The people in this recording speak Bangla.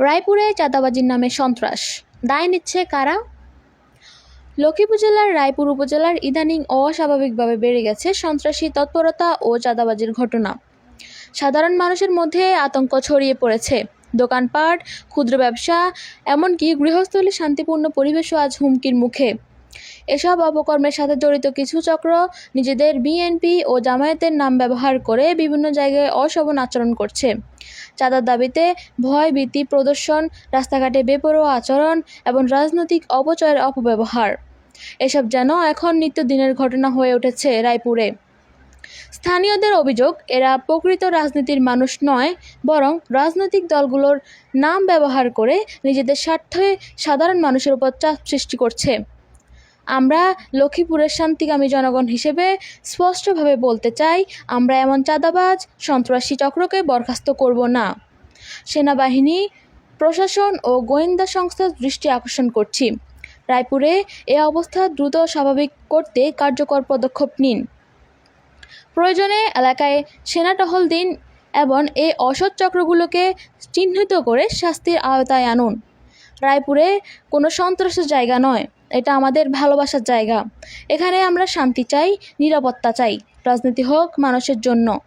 রায়পুরে চাঁদাবাজির নামে সন্ত্রাস, দায় নিচ্ছে কারা? লক্ষ্মীপুর জেলার রায়পুর উপজেলার ইদানিং অস্বাভাবিকভাবে বেড়ে গেছে সন্ত্রাসী তৎপরতা ও চাঁদাবাজির ঘটনা। সাধারণ মানুষের মধ্যে আতঙ্ক ছড়িয়ে পড়েছে। দোকানপাট, ক্ষুদ্র ব্যবসা, এমনকি গৃহস্থলী শান্তিপূর্ণ পরিবেশও আজ হুমকির মুখে। এসব অপকর্মের সাথে জড়িত কিছু চক্র নিজেদের বিএনপি ও জামায়াতের নাম ব্যবহার করে বিভিন্ন জায়গায় অশোভন আচরণ করছে। চাঁদার দাবিতে ভয়-ভীতি প্রদর্শন, রাস্তাঘাটে বেপরোয়া আচরণ এবং রাজনৈতিক অপচয়ের অপব্যবহার, এসব যেন এখন নিত্যদিনের ঘটনা হয়ে উঠেছে রায়পুরে। স্থানীয়দের অভিযোগ, এরা প্রকৃত রাজনীতির মানুষ নয়, বরং রাজনৈতিক দলগুলোর নাম ব্যবহার করে নিজেদের স্বার্থে সাধারণ মানুষের উপর চাপ সৃষ্টি করছে। আমরা লক্ষ্মীপুরের শান্তিকামী জনগণ হিসেবে স্পষ্টভাবে বলতে চাই, আমরা এমন চাঁদাবাজ, সন্ত্রাসী চক্রকে বরখাস্ত করব না। সেনাবাহিনী, প্রশাসন ও গোয়েন্দা সংস্থার দৃষ্টি আকর্ষণ করছি, রায়পুরে এ অবস্থা দ্রুত স্বাভাবিক করতে কার্যকর পদক্ষেপ নিন। প্রয়োজনে এলাকায় সেনা টহল দিন এবং এই অসৎ চক্রগুলোকে চিহ্নিত করে শাস্তির আওতায় আনুন। রায়পুরে কোনো সন্ত্রাসের জায়গা নয়, এটা আমাদের ভালোবাসার জায়গা। এখানে আমরা শান্তি চাই, নিরাপত্তা চাই। রাজনীতি হোক মানুষের জন্য।